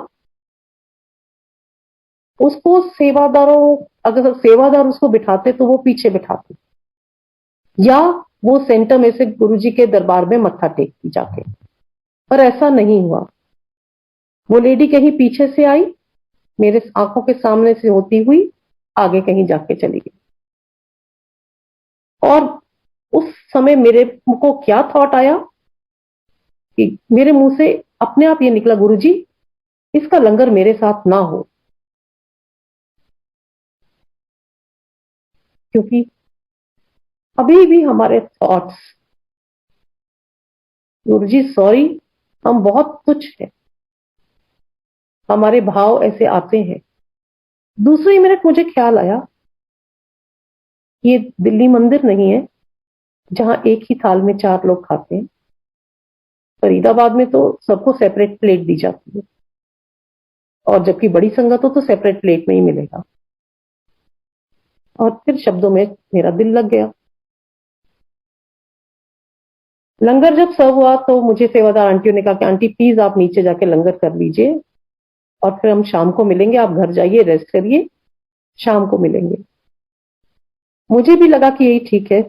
B: उसको सेवादारों, अगर सेवादार उसको बिठाते तो वो पीछे बिठाते, या वो सेंटर में से गुरुजी के दरबार में मत्था टेकती जाके। पर ऐसा नहीं हुआ। वो लेडी कहीं पीछे से आई, मेरे आंखों के सामने से होती हुई आगे कहीं जाके चली गई। और उस समय मेरे को क्या थॉट आया कि मेरे मुंह से अपने आप ये निकला, गुरुजी इसका लंगर मेरे साथ ना हो। क्योंकि अभी भी हमारे थॉट्स, गुरुजी सॉरी, हम बहुत तुच्छ हैं, हमारे भाव ऐसे आते हैं। दूसरी मिनट मुझे ख्याल आया, ये दिल्ली मंदिर नहीं है जहां एक ही थाल में 4 लोग खाते हैं। फरीदाबाद में तो सबको सेपरेट प्लेट दी जाती है, और जबकि बड़ी संगत हो तो सेपरेट प्लेट में ही मिलेगा। और फिर शब्दों में मेरा दिल लग गया। लंगर जब सर्व हुआ तो मुझे सेवादार आंटियों ने कहा कि आंटी प्लीज आप नीचे जाके लंगर कर लीजिए, और फिर हम शाम को मिलेंगे, आप घर जाइए, रेस्ट करिए, शाम को मिलेंगे। मुझे भी लगा कि यही ठीक है।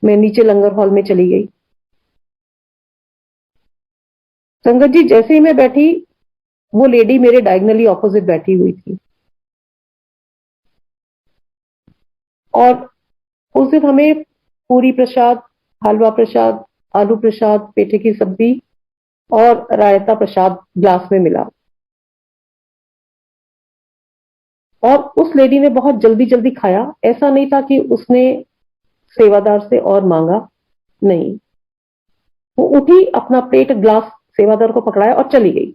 B: मैं नीचे लंगर हॉल में चली गई। संगत जी, जैसे ही मैं बैठी, वो लेडी मेरे डायगनली ऑपोजिट बैठी हुई थी। और उस दिन हमें पूरी प्रसाद, हलवा प्रसाद, आलू प्रसाद, पेठे की सब्जी और रायता प्रसाद ग्लास में मिला। और उस लेडी ने बहुत जल्दी जल्दी खाया। ऐसा नहीं था कि उसने सेवादार से और मांगा, नहीं, वो उठी, अपना प्लेट ग्लास सेवादार को पकड़ाया और चली गई।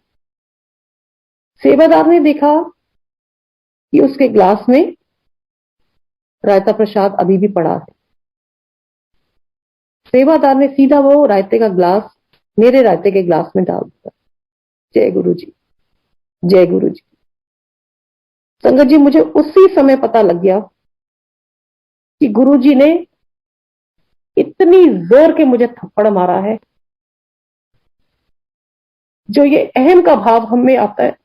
B: सेवादार ने देखा कि उसके ग्लास में रायता प्रसाद अभी भी पड़ा है। सेवादार ने सीधा वो रायते का ग्लास मेरे रायते के ग्लास में डाल दिया। जय गुरु जी, जय गुरु जी। संगत जी, मुझे उसी समय पता लग गया कि गुरु जी ने इतनी जोर के मुझे थप्पड़ मारा है। जो ये अहम का भाव हम में आता है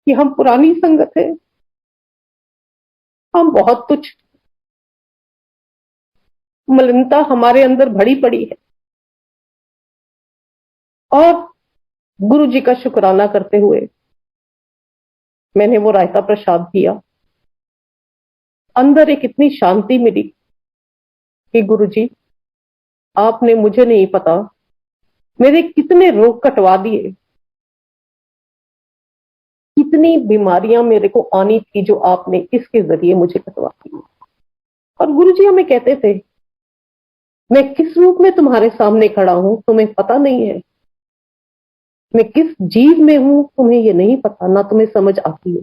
B: कि हम पुरानी संगत है, हम बहुत तुच्छ, मलिनता हमारे अंदर भरी पड़ी है, और गुरु जी का शुक्राना करते हुए मैंने वो रायता प्रसाद किया। अंदर एक इतनी शांति मिली कि गुरु जी, आपने, मुझे नहीं पता, मेरे कितने रोग कटवा दिए, कितनी बीमारियां मेरे को आनी थी जो आपने इसके जरिए मुझे कटवा दी। और गुरु जी हमें कहते थे, मैं किस रूप में तुम्हारे सामने खड़ा हूं तुम्हें पता नहीं है, मैं किस जीव में हूं तुम्हें ये नहीं पता, ना तुम्हें समझ आती है।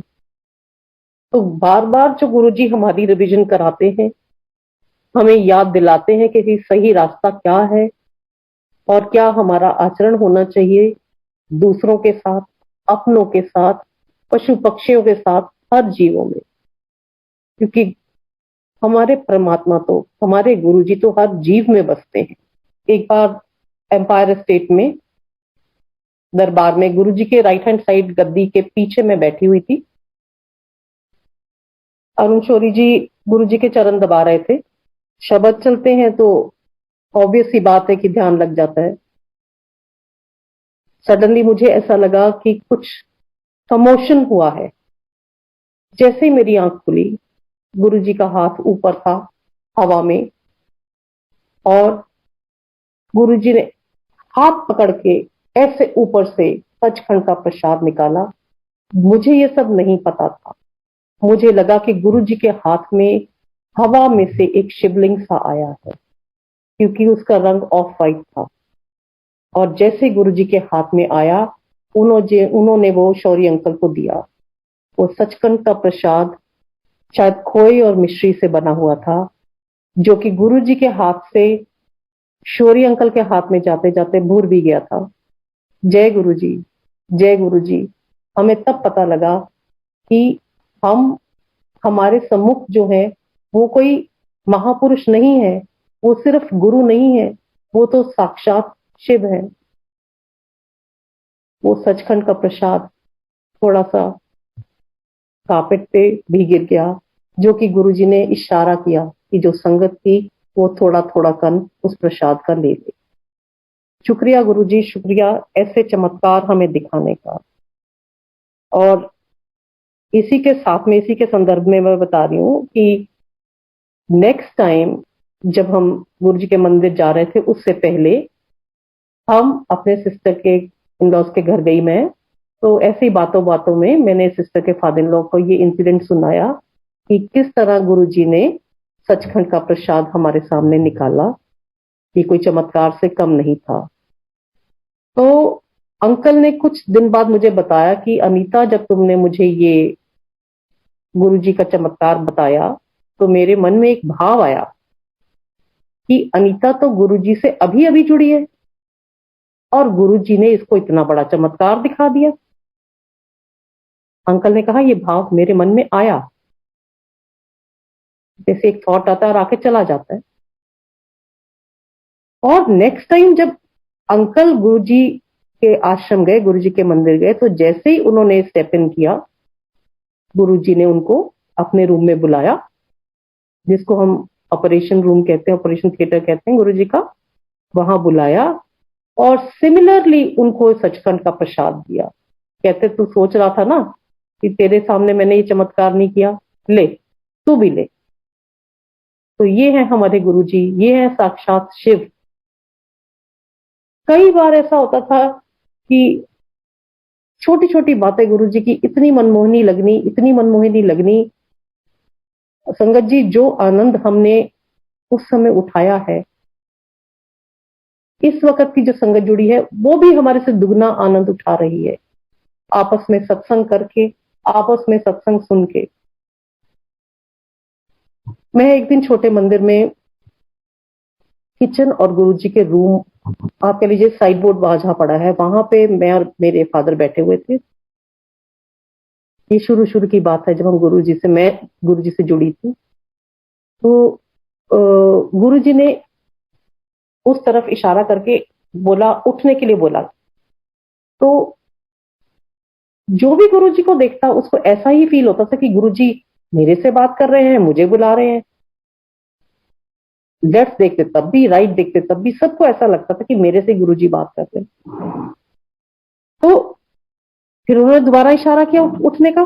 B: तो बार बार जो गुरु जी हमारी रिवीजन कराते हैं, हमें याद दिलाते हैं कि सही रास्ता क्या है और क्या हमारा आचरण होना चाहिए दूसरों के साथ, अपनों के साथ, पशु पक्षियों के साथ, हर जीवों में। क्योंकि हमारे परमात्मा तो, हमारे गुरु जी तो हर जीव में बसते हैं। एक बार एम्पायर स्टेट में दरबार में गुरु जी के राइट हैंड साइड गद्दी के पीछे मैं बैठी हुई थी। अरुण शौरी जी गुरु जी के चरण दबा रहे थे। शब्द चलते हैं तो ऑब्वियस सी बात है कि ध्यान लग जाता है। सडनली मुझे ऐसा लगा कि कुछ कमोशन हुआ है। जैसे ही मेरी आंख खुली, गुरु जी का हाथ ऊपर था हवा में, और गुरु जी ने हाथ पकड़ के ऐसे ऊपर से सचखंड का प्रसाद निकाला। मुझे ये सब नहीं पता था। मुझे लगा कि गुरु जी के हाथ में हवा में से एक शिवलिंग सा आया है, क्योंकि उसका रंग ऑफ वाइट था। और जैसे गुरु जी के हाथ में आया, उन्होंने वो शौरी अंकल को दिया। वो सचखंड का प्रसाद शायद खोए और मिश्री से बना हुआ था, जो कि गुरु जी के हाथ से शौरी अंकल के हाथ में जाते जाते भूर भी गया था। जय गुरु जी, जय गुरु जी। हमें तब पता लगा कि हम, हमारे सम्मुख जो है वो कोई महापुरुष नहीं है, वो सिर्फ गुरु नहीं है, वो तो साक्षात शिव है। वो सचखंड का प्रसाद थोड़ा सा कार्पेट पे भी गिर गया, जो कि गुरुजी ने इशारा किया कि जो संगत थी वो थोड़ा थोड़ा कन उस प्रसाद का ले ले। शुक्रिया गुरुजी, शुक्रिया ऐसे चमत्कार हमें दिखाने का। और इसी के साथ में, इसी के संदर्भ में मैं बता रही हूँ कि नेक्स्ट टाइम जब हम गुरुजी के मंदिर जा रहे थे, उससे पहले हम अपने सिस्टर के इन-लॉज के घर गई मैं। तो ऐसी बातों बातों में मैंने सिस्टर के फादर इन लॉ को ये इंसिडेंट सुनाया कि किस तरह गुरुजी ने सचखंड का प्रसाद हमारे सामने निकाला, ये कोई चमत्कार से कम नहीं था। तो अंकल ने कुछ दिन बाद मुझे बताया कि अनीता, जब तुमने मुझे ये गुरुजी का चमत्कार बताया तो मेरे मन में एक भाव आया कि अनीता तो गुरुजी से अभी अभी जुड़ी है और गुरुजी ने इसको इतना बड़ा चमत्कार दिखा दिया। अंकल ने कहा, ये भाव मेरे मन में आया, जैसे एक थॉट आता है और आके चला जाता है। और नेक्स्ट टाइम जब अंकल गुरुजी के आश्रम गए, गुरुजी के मंदिर गए, तो जैसे ही उन्होंने स्टेप इन किया, गुरुजी ने उनको अपने रूम में बुलाया, जिसको हम ऑपरेशन रूम कहते हैं, ऑपरेशन थिएटर कहते हैं गुरुजी का, वहां बुलाया और सिमिलरली उनको सचखंड का प्रसाद दिया। कहते, तू सोच रहा था ना कि तेरे सामने मैंने ये चमत्कार नहीं किया, ले तू भी ले। तो ये है हमारे गुरुजी, ये है साक्षात शिव। कई बार ऐसा होता था कि छोटी छोटी बातें गुरुजी की इतनी मनमोहनी लगनी, इतनी मनमोहनी लगनी। संगत जी, जो आनंद हमने उस समय उठाया है, इस वक्त की जो संगत जुड़ी है वो भी हमारे से दुगना आनंद उठा रही है, आपस में सत्संग करके, आपस में सत्संग सुन के। मैं एक दिन छोटे मंदिर में किचन और गुरुजी के रूम, आप कह लीजिए साइड बोर्ड वहां जहां पड़ा है, वहां पे मैं और मेरे फादर बैठे हुए थे। ये शुरू शुरू की बात है, जब हम मैं गुरुजी से जुड़ी थी। तो गुरुजी ने उस तरफ इशारा करके बोला, उठने के लिए बोला। तो जो भी गुरुजी को देखता उसको ऐसा ही फील होता था कि गुरुजी मेरे से बात कर रहे हैं, मुझे बुला रहे हैं। लेफ्ट देखते तब भी, राइट देखते तब भी, सबको ऐसा लगता था कि मेरे से गुरुजी बात कर रहे हैं। तो फिर उन्होंने दोबारा इशारा किया उठने का,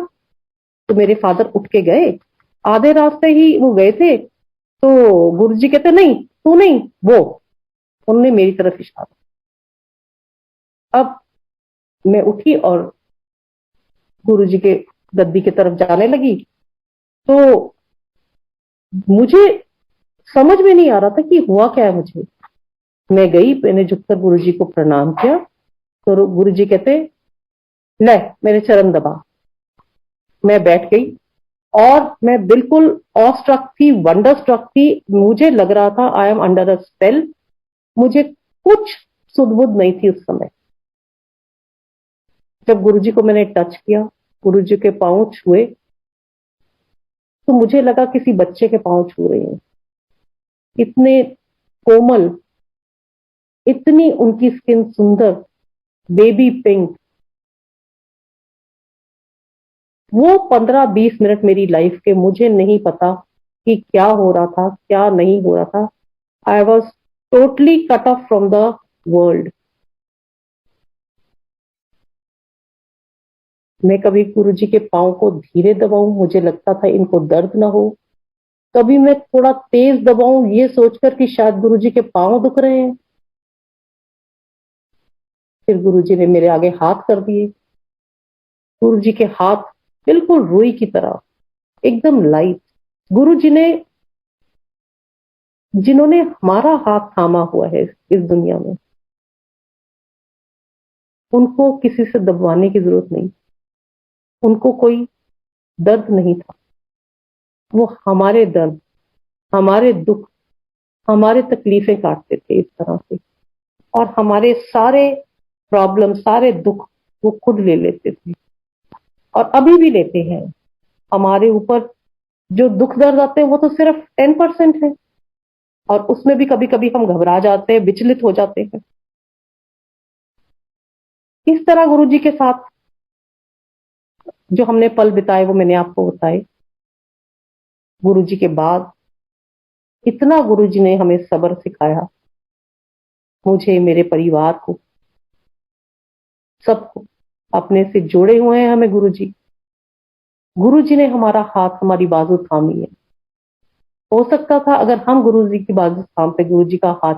B: तो मेरे फादर उठ के गए। आधे रास्ते ही वो गए थे तो गुरुजी कहते, नहीं तू नहीं, वो। उन्होंने मेरी तरफ इशारा। अब मैं उठी और गुरुजी के गद्दी की तरफ जाने लगी। तो मुझे समझ में नहीं आ रहा था कि हुआ क्या है मुझे। मैं गई, मैंने झुककर गुरुजी को प्रणाम किया। तो गुरुजी कहते, ले मेरे चरण दबा। मैं बैठ गई और मैं बिल्कुल ऑस्ट्रक थी, वंडर स्ट्रक थी। मुझे लग रहा था I am under a spell. मुझे कुछ सुध-बुध नहीं थी उस समय। जब गुरुजी को मैंने टच किया, गुरुजी के पांव छुए, तो मुझे लगा किसी बच्चे के पांव छू रही हूं। इतने कोमल, इतनी उनकी स्किन सुंदर, बेबी पिंक। वो 15-20 मिनट मेरी लाइफ के, मुझे नहीं पता कि क्या हो रहा था, क्या नहीं हो रहा था। I was totally cut off from the world. मैं कभी गुरुजी के पांव को धीरे दबाऊं, मुझे लगता था इनको दर्द ना हो। कभी मैं थोड़ा तेज दबाऊं, ये सोचकर कि शायद गुरुजी के पांव दुख रहे हैं। फिर गुरुजी ने मेरे आगे हाथ कर दिए। गुरुजी के हाथ बिल्कुल रुई की तरह, एकदम लाइट। गुरुजी ने, जिन्होंने हमारा हाथ थामा हुआ है इस दुनिया में, उनको किसी से दबवाने की जरूरत नहीं। उनको कोई दर्द नहीं था। वो हमारे दर्द, हमारे दुख, हमारे तकलीफें काटते थे इस तरह से। और हमारे सारे प्रॉब्लम, सारे दुख वो खुद ले लेते थे और अभी भी लेते हैं। हमारे ऊपर जो दुख दर्द आते हैं वो तो सिर्फ 10% है, और उसमें भी कभी कभी हम घबरा जाते हैं, विचलित हो जाते हैं। इस तरह गुरुजी के साथ जो हमने पल बिताए वो मैंने आपको बताए। गुरुजी के बाद इतना गुरुजी ने हमें सब्र सिखाया, मुझे, मेरे परिवार को, सबको। अपने से जोड़े हुए हैं हमें गुरुजी। गुरुजी ने हमारा हाथ, हमारी बाजू थामी है। हो सकता था अगर हम गुरुजी की बाजू थामते, गुरुजी का हाथ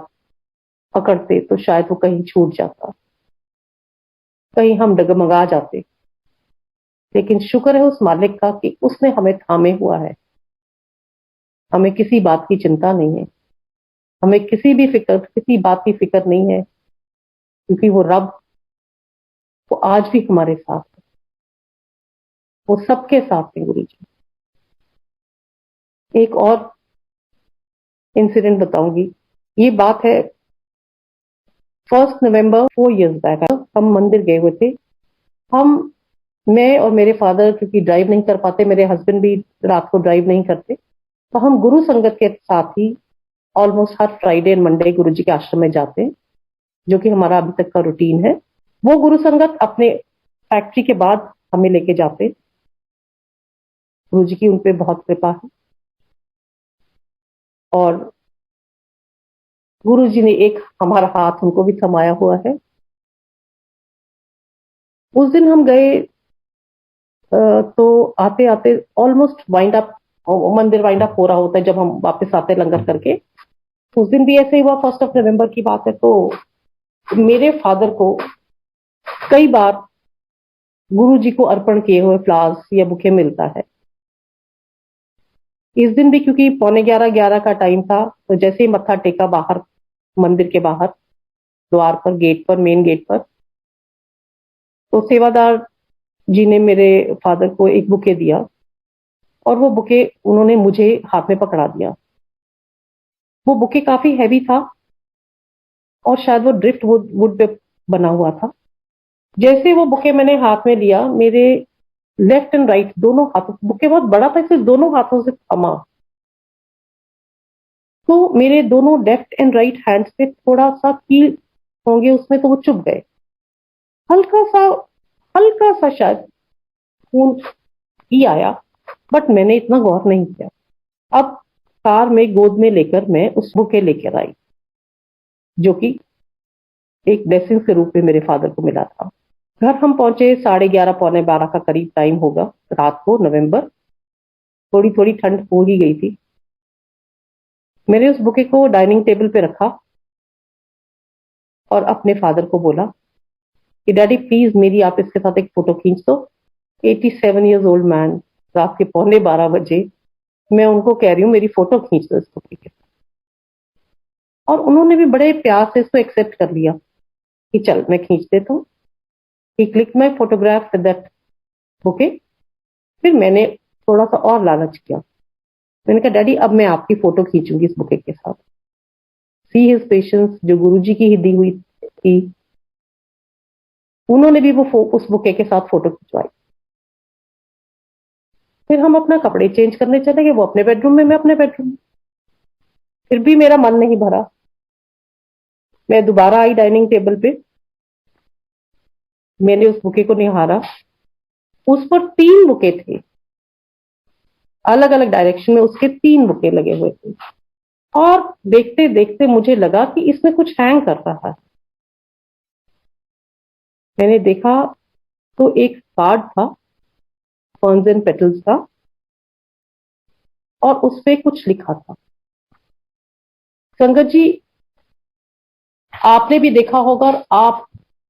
B: पकड़ते, तो शायद वो कहीं छूट जाता, कहीं हम डगमगा जाते। लेकिन शुक्र है उस मालिक का कि उसने हमें थामे हुआ है। हमें किसी बात की चिंता नहीं है, हमें किसी बात की फिक्र नहीं है, क्योंकि वो रब वो आज भी हमारे साथ है, वो सबके साथ है गुरु जी। एक और इंसिडेंट बताऊंगी। ये बात है 1 नवंबर 4 years बैक। हम मंदिर गए हुए थे। हम मैं और मेरे फादर, क्योंकि ड्राइव नहीं कर पाते, मेरे हस्बैंड भी रात को ड्राइव नहीं करते, तो हम गुरु संगत के साथ ही ऑलमोस्ट हर Friday and Monday Guru ji के आश्रम में जाते हैं, जो कि हमारा अभी तक का रूटीन है। वो गुरु संगत अपने फैक्ट्री के बाद हमें लेके जाते। गुरु जी की उन पे बहुत कृपा है। और गुरु जी ने एक हमारा हाथ उनको भी थमाया हुआ है। उस दिन हम गए, तो आते आते ऑलमोस्ट वाइंड अप, मंदिर वाइंड अप हो रहा होता है जब हम वापस आते हैं लंगर करके। उस दिन भी ऐसे ही हुआ, 1 नवंबर की बात है। तो मेरे फादर को कई बार गुरु जी को अर्पण किए हुए फ्लावर्स या बुके मिलता है। इस दिन भी क्योंकि 11:45 का टाइम था, तो जैसे ही मत्था टेका बाहर, मंदिर के बाहर द्वार पर, गेट पर, मेन गेट पर, तो सेवादार जी ने मेरे फादर को एक बुके दिया, और वो बुके उन्होंने मुझे हाथ में पकड़ा दिया। वो बुके काफी हैवी था, और शायद वो ड्रिफ्ट वुड पे बना हुआ था। जैसे वो बुके मैंने हाथ में लिया, मेरे लेफ्ट एंड राइट दोनों हाथों, बुके बहुत बड़ा था, इसे दोनों हाथों से थमा, तो मेरे दोनों लेफ्ट एंड राइट हैंड्स पे थोड़ा सा कील होंगे उसमें, तो वो चुभ गए। हल्का सा, हल्का सा शायद खून ही आया, बट मैंने इतना गौर नहीं किया। अब कार में गोद में लेकर मैं उस बुके लेकर आई, जो कि एक ब्लेसिंग के रूप में मेरे फादर को मिला था। घर हम पहुंचे 11:30 पौने 12 का करीब टाइम होगा, रात को, नवंबर, थोड़ी थोड़ी ठंड हो ही गई थी। मैंने उस बुके को डाइनिंग टेबल पे रखा और अपने फादर को बोला कि डैडी प्लीज मेरी आप इसके साथ एक फोटो खींच दो। 87 years ओल्ड मैन, रात के पौने 12 बजे मैं उनको कह रही हूँ मेरी फोटो खींच दो इस बुके के साथ। और उन्होंने भी बड़े प्यार से इसको एक्सेप्ट कर लिया कि चल मैं खींच देता हूँ। He click my photograph with that bouquet. फिर मैंने थोड़ा सा और लालच किया। मैंने कहा डैडी अब मैं आपकी फोटो खींचूंगी इस बुके के साथ। सी हिज पेशेंस, जो गुरु जी की ही दी हुई थी, उन्होंने भी वो उस बुके के साथ फोटो खिंचवाई। फिर हम अपना कपड़े चेंज करने चले गए, वो अपने बेडरूम में, मैं अपने बेडरूम में। फिर भी मेरा मन नहीं भरा। मैं दोबारा आई डाइनिंग टेबल पे, मैंने उस बुके को निहारा। उस पर 3 बुके थे, अलग अलग डायरेक्शन में उसके 3 बुके लगे हुए थे। और देखते देखते मुझे लगा कि इसमें कुछ हैंग कर रहा है। मैंने देखा तो एक कार्ड था, फर्न्स एंड पेटल्स का, और उस पे कुछ लिखा था। संगत जी, आपने भी देखा होगा, और आप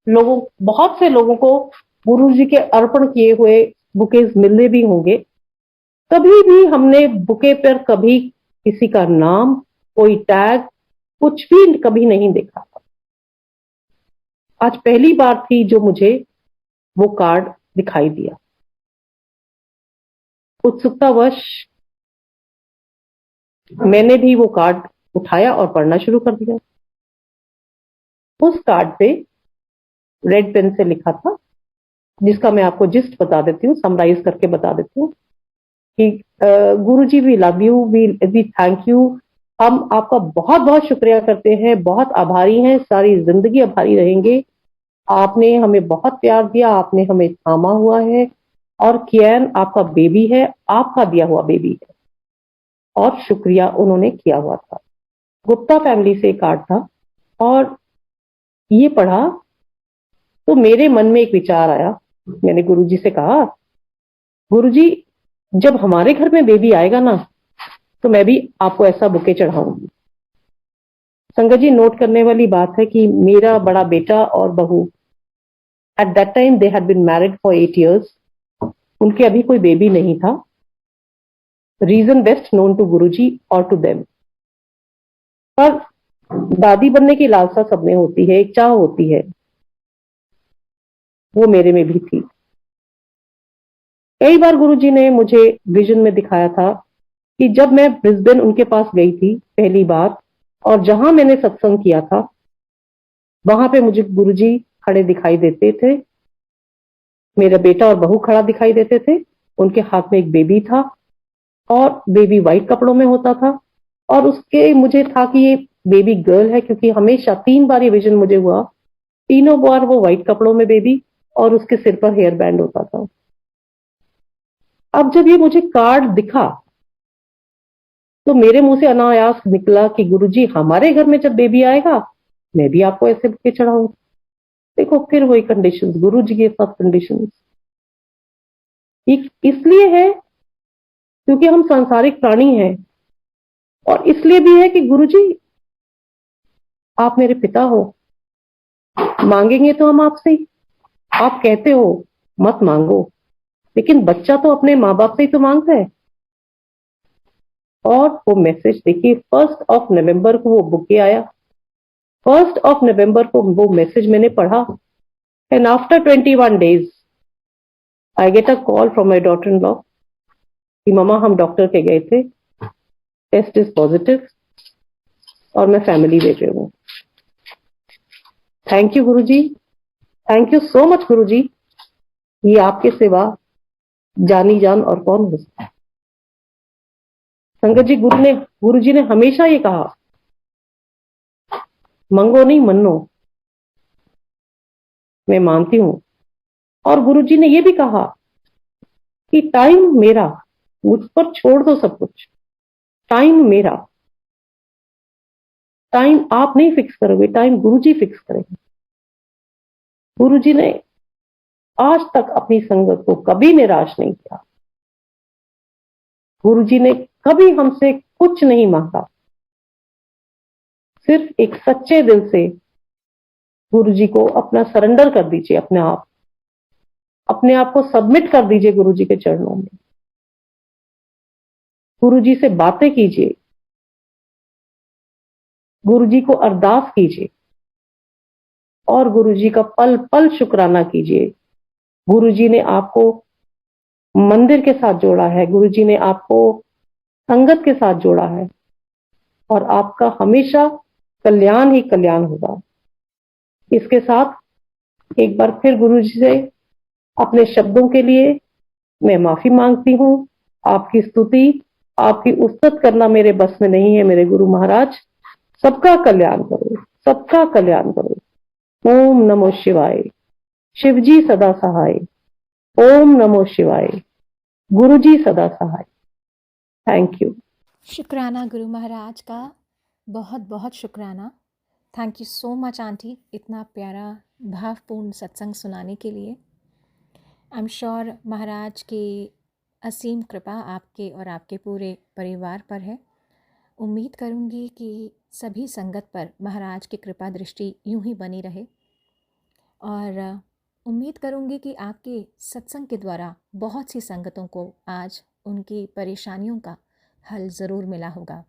B: लोगों, बहुत से लोगों को गुरु जी के अर्पण किए हुए बुकेज मिलने भी होंगे। कभी भी हमने बुके पर कभी किसी का नाम, कोई टैग, कुछ भी कभी नहीं देखा। आज पहली बार थी जो मुझे वो कार्ड दिखाई दिया। उत्सुकतावश मैंने भी वो कार्ड उठाया और पढ़ना शुरू कर दिया। उस कार्ड पे रेड पेन से लिखा था, जिसका मैं आपको जिस्ट बता देती हूँ, समराइज करके बता देती हूँ कि Guru ji we love you, we thank you, हम आपका बहुत बहुत शुक्रिया करते हैं, बहुत आभारी हैं, सारी जिंदगी आभारी रहेंगे। आपने हमें बहुत प्यार दिया, आपने हमें थामा हुआ है, और कियान आपका बेबी है, आपका दिया हुआ बेबी है। और शुक्रिया उन्होंने किया हुआ था। गुप्ता फैमिली से कार्ड था, और ये पढ़ा तो मेरे मन में एक विचार आया। मैंने गुरुजी से कहा, गुरुजी जब हमारे घर में बेबी आएगा ना, तो मैं भी आपको ऐसा बुके चढ़ाऊंगी। संगत जी, नोट करने वाली बात है कि मेरा बड़ा बेटा और बहू, at that time they had been married for 8 years, उनके अभी कोई बेबी नहीं था। Reason best known to Guruji और टू देम। पर दादी बनने की लालसा सब में होती है, एक चाह होती है। वो मेरे में भी थी। कई बार गुरुजी ने मुझे विजन में दिखाया था कि जब मैं ब्रिस्बेन उनके पास गई थी पहली बार, और जहां मैंने सत्संग किया था, वहां पे मुझे गुरुजी खड़े दिखाई देते थे। मेरा बेटा और बहू खड़ा दिखाई देते थे। उनके हाथ में एक बेबी था और बेबी व्हाइट कपड़ों में होता था, और उसके मुझे था कि ये बेबी गर्ल है, क्योंकि हमेशा 3 बार ये विजन मुझे हुआ, तीनों बार वो व्हाइट कपड़ों में बेबी और उसके सिर पर हेयर बैंड होता था। अब जब ये मुझे कार्ड दिखा तो मेरे मुंह से अनायास निकला कि गुरुजी, हमारे घर में जब बेबी आएगा मैं भी आपको ऐसे बुके चढ़ाऊंगा। देखो, फिर वही कंडीशंस, गुरुजी के साथ कंडीशंस। इसलिए है क्योंकि हम सांसारिक प्राणी हैं, और इसलिए भी है कि गुरुजी आप मेरे पिता हो, मांगेंगे तो हम आपसे ही। आप कहते हो मत मांगो, लेकिन बच्चा तो अपने माँ बाप से ही तो मांगता है। और वो मैसेज देखिए, 1 नवंबर को वो बुके आया, 1 नवंबर को वो मैसेज मैंने पढ़ा, and after 21 days I get a call from my daughter in law कि ममा, हम डॉक्टर के गए थे, टेस्ट इज पॉजिटिव और मैं फैमिली ले रही हूँ। Thank you Guruji, thank you so much Guruji. ये आपके सिवा जानी जान और कौन हो सकता है। संगत जी, गुरुजी ने हमेशा ये कहा, मंगो नहीं मन्नो। मैं मानती हूं। और गुरुजी ने ये भी कहा कि टाइम मेरा, मुझ पर छोड़ दो सब कुछ, टाइम मेरा। टाइम आप नहीं फिक्स करोगे, टाइम गुरुजी फिक्स करेंगे। गुरुजी ने आज तक अपनी संगत को कभी निराश नहीं किया। गुरुजी ने कभी हमसे कुछ नहीं मांगा, सिर्फ एक सच्चे दिल से गुरुजी को अपना सरेंडर कर दीजिए, अपने आप को सबमिट कर दीजिए गुरुजी के चरणों में। गुरुजी से बातें कीजिए, गुरुजी को अरदास कीजिए, और गुरुजी का पल पल शुक्राना कीजिए। गुरुजी ने आपको मंदिर के साथ जोड़ा है, गुरुजी ने आपको संगत के साथ जोड़ा है, और आपका हमेशा कल्याण ही कल्याण होगा। इसके साथ एक बार फिर गुरुजी से अपने शब्दों के लिए मैं माफी मांगती हूँ। आपकी स्तुति, आपकी उस्तत करना मेरे बस में नहीं है मेरे गुरु महाराज। सबका कल्याण करो, सबका कल्याण करो। ओम नमो शिवाय। शिवजी सदा सहाय। ओम नमो शिवाय। गुरुजी सदा सहाय। Thank you.
A: शुक्राना गुरु महाराज का, बहुत बहुत शुक्राना। Thank you so much aunty, इतना प्यारा भावपूर्ण सत्संग सुनाने के लिए। आई एम श्योर महाराज की असीम कृपा आपके और आपके पूरे परिवार पर है। उम्मीद करूँगी कि सभी संगत पर महाराज की कृपा दृष्टि यूं ही बनी रहे, और उम्मीद करूँगी कि आपके सत्संग के द्वारा बहुत सी संगतों को आज उनकी परेशानियों का हल ज़रूर मिला होगा।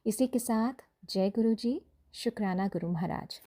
A: इसी के साथ जय गुरु जी, शुक्राना गुरु महाराज।